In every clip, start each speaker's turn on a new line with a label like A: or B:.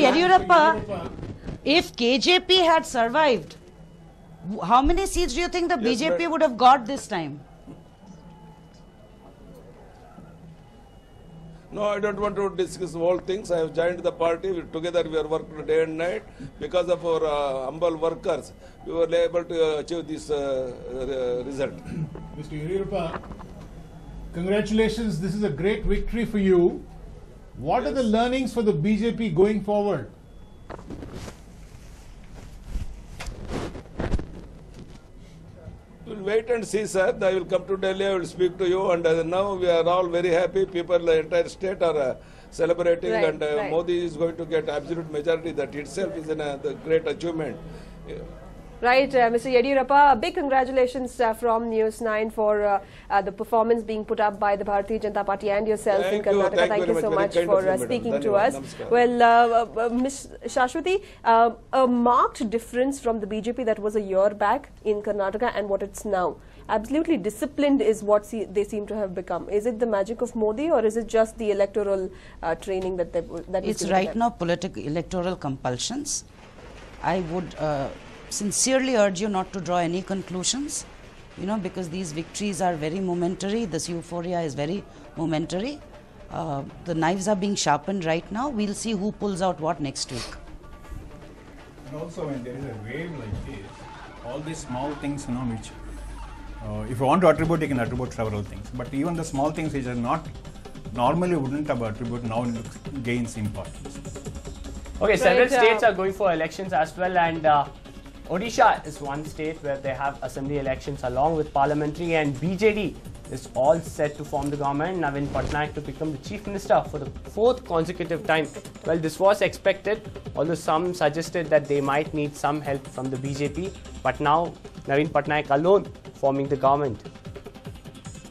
A: Yediyurappa, if KJP had survived, how many seats do you think the BJP would have got this time?
B: No, I don't want to discuss all things. I have joined the party. Together we are working day and night. Because of our humble workers, we were able to achieve this result.
C: Mr. Yediyurappa, congratulations. This is a great victory for you. What are the learnings for the BJP going forward?
B: We'll wait and see, sir. I will come to Delhi, I will speak to you. And now we are all very happy. People, the entire state are celebrating.
D: Right,
B: and Modi is going to get absolute majority. That itself is a great achievement.
D: Right, Mr. Yediyurappa, a big congratulations from News 9 for the performance being put up by the Bharatiya Janata Party and yourself in Karnataka. Thank you so much for speaking to us. Well, Ms. Shashwati, a marked difference from the BJP that was a year back in Karnataka and what it's now. Absolutely disciplined is what they seem to have become. Is it the magic of Modi, or is it just the electoral training that
A: it's right now political electoral compulsions? I would sincerely urge you not to draw any conclusions, because these victories are very momentary. This euphoria is very momentary. The knives are being sharpened right now. We'll see who pulls out what next week.
E: And also, when there is a wave like this, all these small things, which if you want to attribute, you can attribute several things. But even the small things which are not normally wouldn't have attribute now gains importance.
F: Okay, several states are going for elections as well, and Odisha is one state where they have assembly elections along with parliamentary, and BJD is all set to form the government. Navin Patnaik to become the chief minister for the 4th consecutive time. Well, this was expected, although some suggested that they might need some help from the BJP. But now Navin Patnaik alone forming the government.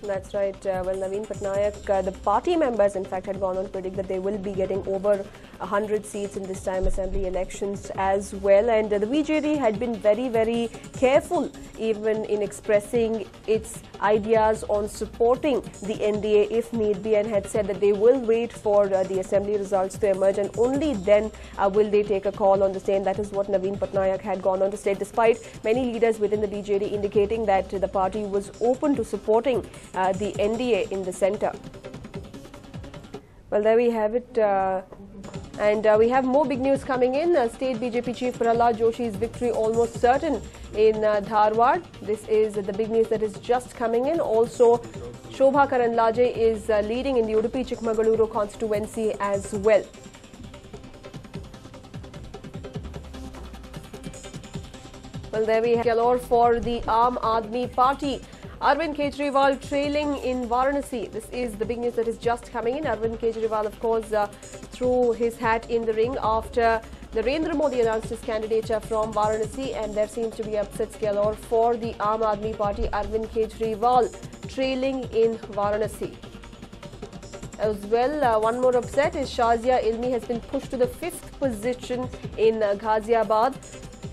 D: That's right. Well, Navin Patnaik, the party members in fact had gone on to predict that they will be getting over 100 seats in this time assembly elections as well, and the BJD had been very, very careful even in expressing its ideas on supporting the NDA if need be, and had said that they will wait for the assembly results to emerge and only then will they take a call on the same. That is what Navin Patnaik had gone on to say, despite many leaders within the BJD indicating that the party was open to supporting the NDA in the centre. Well, there we have it. And we have more big news coming in. State BJP Chief Prahlad Joshi's victory almost certain in Dharwad. This is the big news that is just coming in. Also, Shobha Karanlaje is leading in the Udupi Chikmagaluru constituency as well. Well, there we have Galore for the Aam Aadmi Party. Arvind Kejriwal trailing in Varanasi. This is the big news that is just coming in. Arvind Kejriwal, of course, threw his hat in the ring after Narendra Modi announced his candidature from Varanasi, and there seems to be upsets galore for the Aam Aadmi Party. Arvind Kejriwal trailing in Varanasi. As well, one more upset is Shazia Ilmi has been pushed to the 5th position in Ghaziabad.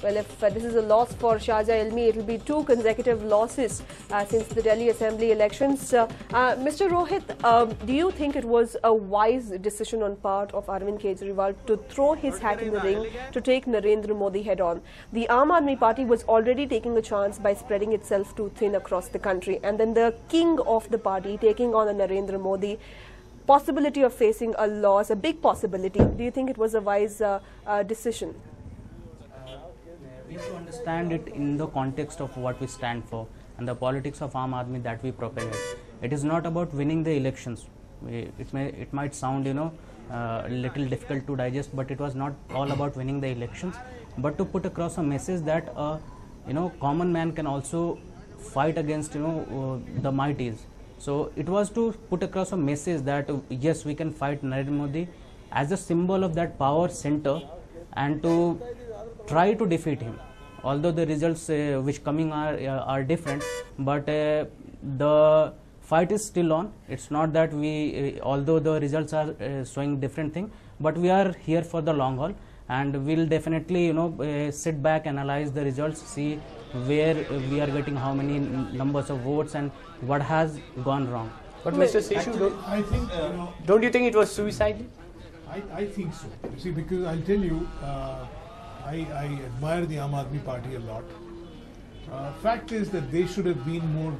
D: Well, if this is a loss for Shazia Ilmi, it will be 2 consecutive losses since the Delhi Assembly elections. Mr. Rohit, do you think it was a wise decision on part of Arvind Kejriwal to throw his hat in the ring to take Narendra Modi head-on? The Aam Aadmi Party was already taking a chance by spreading itself too thin across the country, and then the king of the party taking on a Narendra Modi, possibility of facing a loss, a big possibility. Do you think it was a wise decision?
G: We need to understand it in the context of what we stand for and the politics of Aam Aadmi that we propagate. It is not about winning the elections. It might sound, a little difficult to digest, but it was not all about winning the elections, but to put across a message that common man can also fight against the mighties. So it was to put across a message that yes, we can fight Narendra Modi as a symbol of that power center and to try to defeat him. Although the results which coming are different, but the fight is still on. It's not that we, although the results are showing different thing, but we are here for the long haul, and we'll definitely sit back, analyze the results, see where we are getting how many numbers of votes and what has gone wrong.
F: But Mr. Seshu, don't you think it was suicide?
C: I think so. You see, because I'll tell you, I admire the Aam Aadmi Party a lot. Fact is that they should have been more,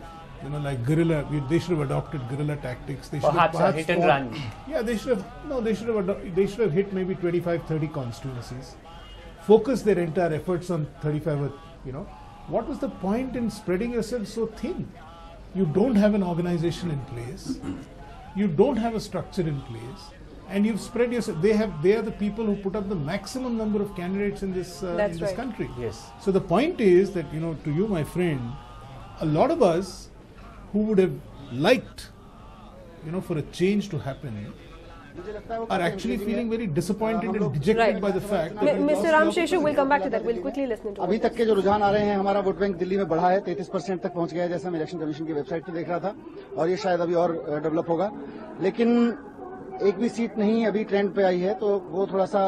C: like guerrilla. They should have adopted guerrilla tactics. They should
F: Perhaps a hit and run.
C: Yeah, they should have. No, they should have. They should have hit maybe 25, 30 constituencies. Focus their entire efforts on 35. What was the point in spreading yourself so thin? You don't have an organization in place. You don't have a structure in place. And you've spread yourself. They are the people who put up the maximum number of candidates in this country.
F: Yes.
C: So the point is that, to you, my friend, a lot of us who would have liked, for a change to happen, are actually feeling very disappointed and dejected by the fact that
D: Mr. Ramsheshu, we'll come back to that. We'll quickly listen to
H: अभी तक के जो रुझान आ रहे हैं, हमारा vote bank Delhi में बढ़ा है, 33% तक पहुंच गया है, जैसा मैं इलेक्शन कमीशन की वेबसाइट पे देख रहा था, और ये शायद अभी और डेवलप होगा। लेकिन एक भी सीट नहीं अभी ट्रेंड पे आई है, तो वो थोड़ा सा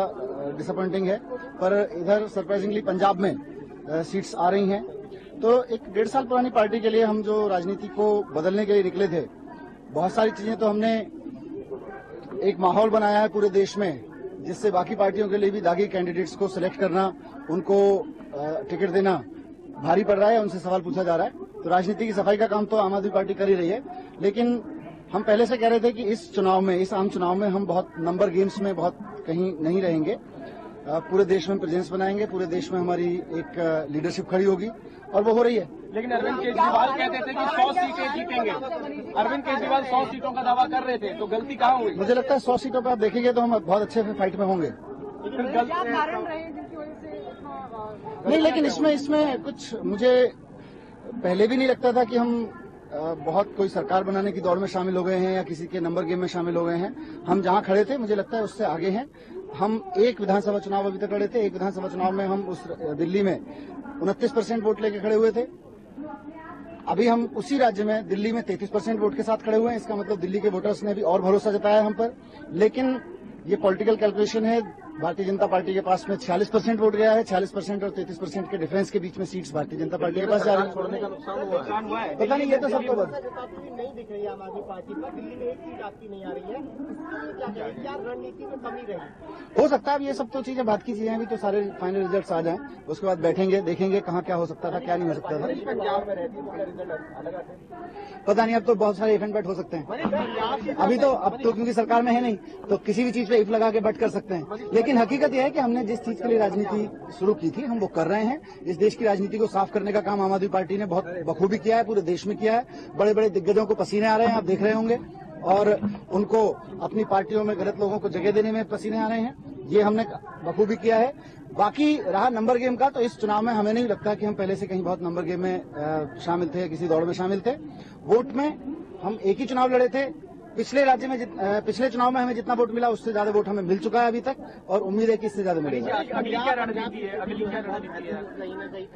H: डिसअपॉइंटिंग है। पर इधर सरप्राइजिंगली पंजाब में सीट्स आ रही हैं। तो एक 1.5 साल पुरानी पार्टी के लिए हम जो राजनीति को बदलने के लिए निकले थे, बहुत सारी चीजें तो हमने एक माहौल बनाया है पूरे देश में, जिससे बाकी पार्टियों के लिए भी दागी कैंडिडेट्स को सिलेक्ट करना, उनको टिकट देना भारी पड़ रहा है, उनसे सवाल पूछा जा रहा है। तो राजनीति की सफाई का काम तो आम आदमी पार्टी कर ही रही है, लेकिन हम पहले से कह रहे थे कि इस चुनाव में, इस आम चुनाव में हम बहुत नंबर गेम्स में बहुत कहीं नहीं रहेंगे। पूरे देश में प्रेजेंस बनाएंगे, पूरे देश में हमारी एक लीडरशिप खड़ी होगी, और वो हो रही है।
I: लेकिन अरविंद केजरीवाल कहते थे कि 100 सीटें जीतेंगे। अरविंद केजरीवाल 100 सीटों का दावा कर रहे थे, तो गलती कहाँ हुई?
H: मुझे लगता है 100 सीटों पर आप देखेंगे तो हम बहुत अच्छे फाइट में होंगे। नहीं, लेकिन इसमें कुछ मुझे पहले भी नहीं लगता था कि हम बहुत कोई सरकार बनाने की दौड़ में शामिल हो गए हैं या किसी के नंबर गेम में शामिल हो गए हैं। हम जहां खड़े थे, मुझे लगता है उससे आगे हैं। हम एक विधानसभा चुनाव अभी तक लड़े थे, एक विधानसभा चुनाव में हम उस दिल्ली में 29% वोट लेके खड़े हुए थे। अभी हम उसी राज्य में दिल्ली में 33% वोट के साथ खड़े हुए हैं। इसका मतलब दिल्ली के वोटर्स ने भी और भरोसा जताया हम पर। लेकिन ये पॉलिटिकल कैलकुलेशन है, भारतीय जनता पार्टी के पास में 46% वोट गया है। 46% और 33% के डिफरेंस के बीच में सीट्स भारतीय जनता पार्टी के पास जा रही है।
I: छोड़ने का नुकसान हुआ है।
H: पता नहीं, ये तो सबको
I: नहीं दिख रही है आम आदमी पार्टी पर, दिल्ली में एक सीट आपकी नहीं आ रही है, क्या रणनीति में कमी रही?
H: हो सकता है। अब ये सब तो चीजें बात की चीजें हैं, अभी तो सारे फाइनल रिजल्ट्स आ जाएं, उसके बाद बैठेंगे, देखेंगे कहाँ क्या हो सकता था, क्या नहीं हो सकता था।
I: पंजाब में रहती है तो क्या रिजल्ट अलग आते हैं?
H: पता नहीं, अब तो बहुत सारे इफ एंड बैट हो सकते हैं। अब तो क्योंकि सरकार में है नहीं, तो किसी भी चीज पे इफ लगा के बैट कर सकते हैं। लेकिन हकीकत यह है कि हमने जिस चीज के लिए राजनीति शुरू की थी, हम वो कर रहे हैं। इस देश की राजनीति को साफ करने का काम आम आदमी पार्टी ने बहुत बखूबी किया है, पूरे देश में किया है। बड़े बड़े दिग्गजों को पसीने आ रहे हैं, आप देख रहे होंगे, और उनको अपनी पार्टियों में गलत लोगों को जगह देने में पसीने आ रहे हैं। ये हमने बखूबी किया है। बाकी रहा नंबर गेम का, तो इस चुनाव में हमें नहीं लगता कि हम पहले से कहीं बहुत नंबर गेम में शामिल थे, किसी दौड़ में शामिल थे। वोट में हम एक ही चुनाव लड़े थे। पिछले चुनाव में हमें जितना वोट मिला, उससे ज्यादा वोट हमें मिल चुका है अभी तक, और उम्मीद है कि इससे ज्यादा मिलेगा।
I: अगली क्या रणनीति है?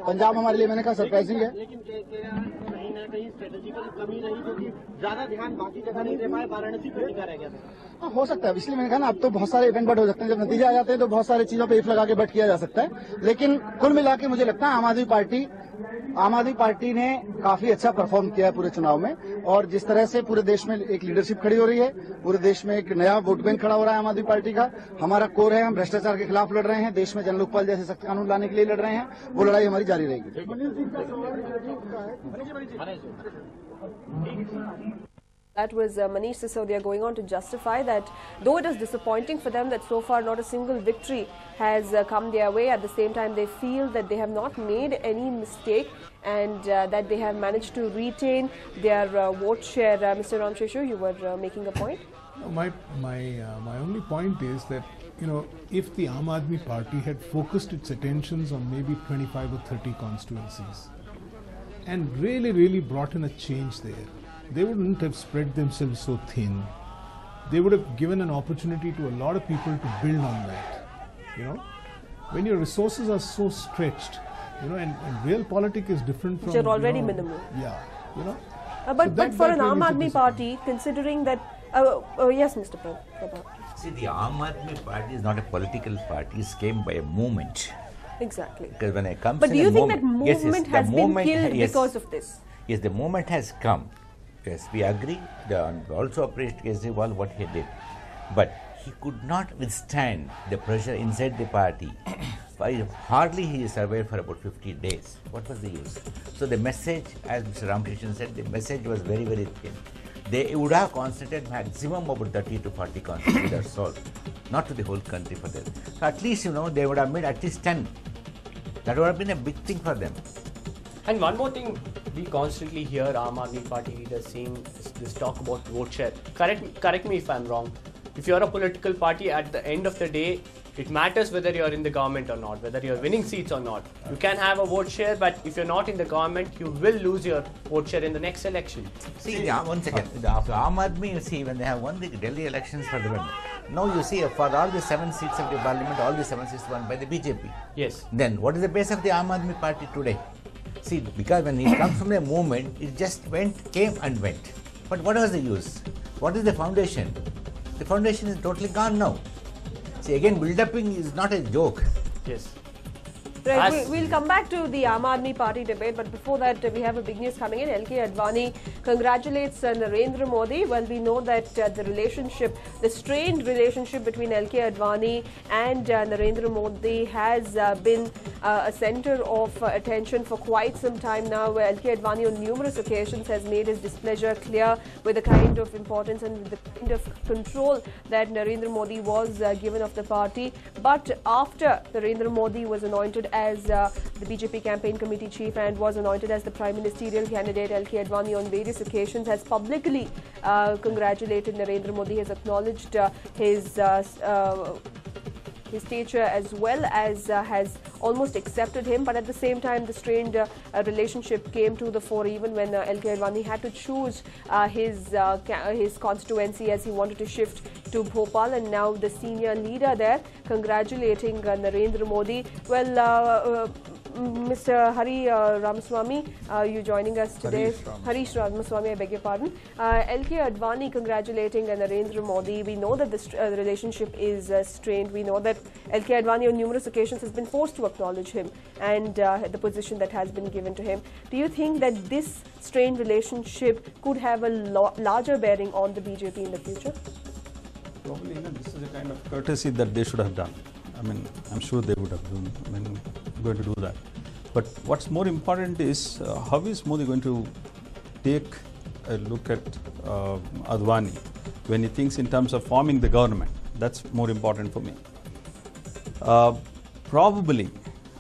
H: पंजाब हमारे लिए, मैंने कहा, सरप्राइजिंग है।
I: लेकिन कहीं ना कहीं स्ट्रेटेजिकल कमी रही, क्योंकि ज्यादा ध्यान बाकी जगह नहीं दे पाए, वाराणसी पर टिका रह गया था।
H: हो सकता है, इसलिए मैंने कहा ना, अब तो बहुत सारे इवेंट बट हो सकते हैं। जब नतीजे आ जाते हैं तो बहुत सारी चीजों पे इफ लगा के बट किया जा सकता है। लेकिन कुल मिला के मुझे लगता है आम आदमी पार्टी ने काफी अच्छा परफॉर्म किया है पूरे चुनाव में, और जिस तरह से पूरे देश में एक लीडरशिप खड़ी हो रही है, पूरे देश में एक नया वोट बैंक खड़ा हो रहा है आम आदमी पार्टी का। हमारा कोर है, हम भ्रष्टाचार के खिलाफ लड़ रहे हैं, देश में जन लोकपाल जैसे सख्त कानून लाने के लिए लड़ रहे हैं। वो लड़ाई हमारी जारी रहेगी।
D: That was Manish Sisodia going on to justify that though it is disappointing for them that so far not a single victory has come their way, at the same time they feel that they have not made any mistake and that they have managed to retain their vote share. Mr. Ramsheshu, you were making a point?
C: My only point is that, if the Aam Aadmi Party had focused its attentions on maybe 25 or 30 constituencies and really brought in a change there, they wouldn't have spread themselves so thin. They would have given an opportunity to a lot of people to build on that. When your resources are so stretched, and real politics is different from...
D: Which are already minimal.
C: Yeah,
D: But for an Aam Aadmi Party, considering that... yes, Mr. Prabha.
J: See, the Aam Aadmi Party is not a political party, it's came by a movement.
D: Exactly.
J: Because when it comes
D: but do you think that movement has been killed because of this?
J: Yes, the movement has come. Yes, we agree. Also appreciate Kejriwal what he did, but he could not withstand the pressure inside the party. Hardly he survived for about 50 days. What was the use? So the message, as Mr. Ramakrishnan said, the message was very, very thin. They would have concentrated maximum about 30 to 40 constituencies, that's all. Not to the whole country for them. So at least, they would have made at least 10. That would have been a big thing for them.
F: And one more thing, we constantly hear Aam Aadmi Party leaders saying this talk about vote share. Correct me if I'm wrong. If you're a political party, at the end of the day, it matters whether you're in the government or not, whether you're winning seats or not. You can have a vote share, but if you're not in the government, you will lose your vote share in the next election.
J: See, one second. After Aam Aadmi, you see, when they have won the Delhi elections for the women, now you see, for all the 7 seats of the parliament, all the 7 seats won by the BJP.
F: Yes.
J: Then, what is the base of the Aam Aadmi Party today? See, because when it comes from a movement, it just came and went. But what was the use? What is the foundation? The foundation is totally gone now. See, again, build-upping is not a joke.
F: Yes.
D: Right, we'll come back to the Aam Aadmi Party debate, but before that, we have a big news coming in. LK Advani congratulates Narendra Modi. Well, we know that the strained relationship between LK Advani and Narendra Modi has been a center of attention for quite some time now, where LK Advani on numerous occasions has made his displeasure clear with the kind of importance and the kind of control that Narendra Modi was given of the party. But after Narendra Modi was anointed as the BJP campaign committee chief and was anointed as the prime ministerial candidate, LK Advani on various occasions has publicly congratulated Narendra Modi, has acknowledged his stature, as well as has almost accepted him. But at the same time, the strained relationship came to the fore even when LK Advani had to choose his constituency, as he wanted to shift to Bhopal, and now the senior leader there congratulating Narendra Modi. Well, Mr. Hari Ramaswamy, you joining us today. Harish Ramaswamy, I beg your pardon. LK Advani congratulating Narendra Modi. We know that the relationship is strained. We know that LK Advani on numerous occasions has been forced to acknowledge him and the position that has been given to him. Do you think that this strained relationship could have a larger bearing on the BJP in the future?
E: Probably, this is a kind of courtesy that they should have done. I mean, I'm sure they would have been going to do that. But what's more important is how is Modi going to take a look at Advani when he thinks in terms of forming the government. That's more important for me. Probably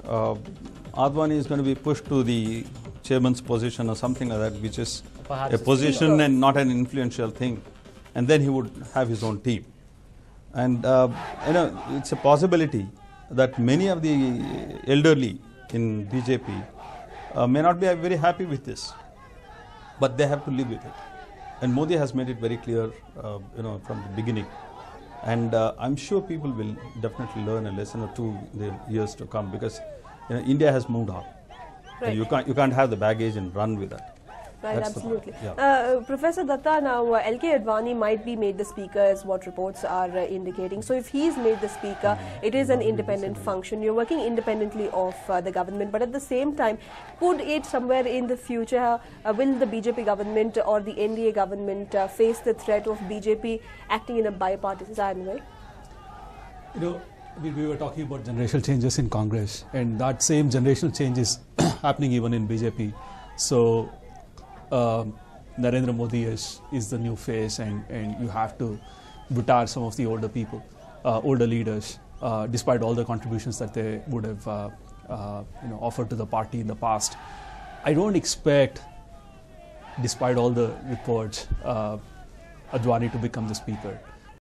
E: Advani is going to be pushed to the chairman's position or something like that, which is perhaps a position and not an influential thing. And then he would have his own team. And it's a possibility that many of the elderly in BJP may not be very happy with this, but they have to live with it. And Modi has made it very clear, from the beginning. And I'm sure people will definitely learn a lesson or two in the years to come, because India has moved on. Right. You can't have the baggage and run with that.
D: Right, that's absolutely. Professor Datta, now LK Advani might be made the speaker, as what reports are indicating. So if he is made the speaker, it is an independent function. You're working independently of the government, but at the same time, could it somewhere in the future, will the BJP government or the NDA government face the threat of BJP acting in a bipartisan way?
K: We were talking about generational changes in Congress, and that same generational change is happening even in BJP. So Narendra Modi is the new face, and you have to retire some of the older people, older leaders, despite all the contributions that they would have offered to the party in the past. I don't expect, despite all the reports, Advani to become the speaker.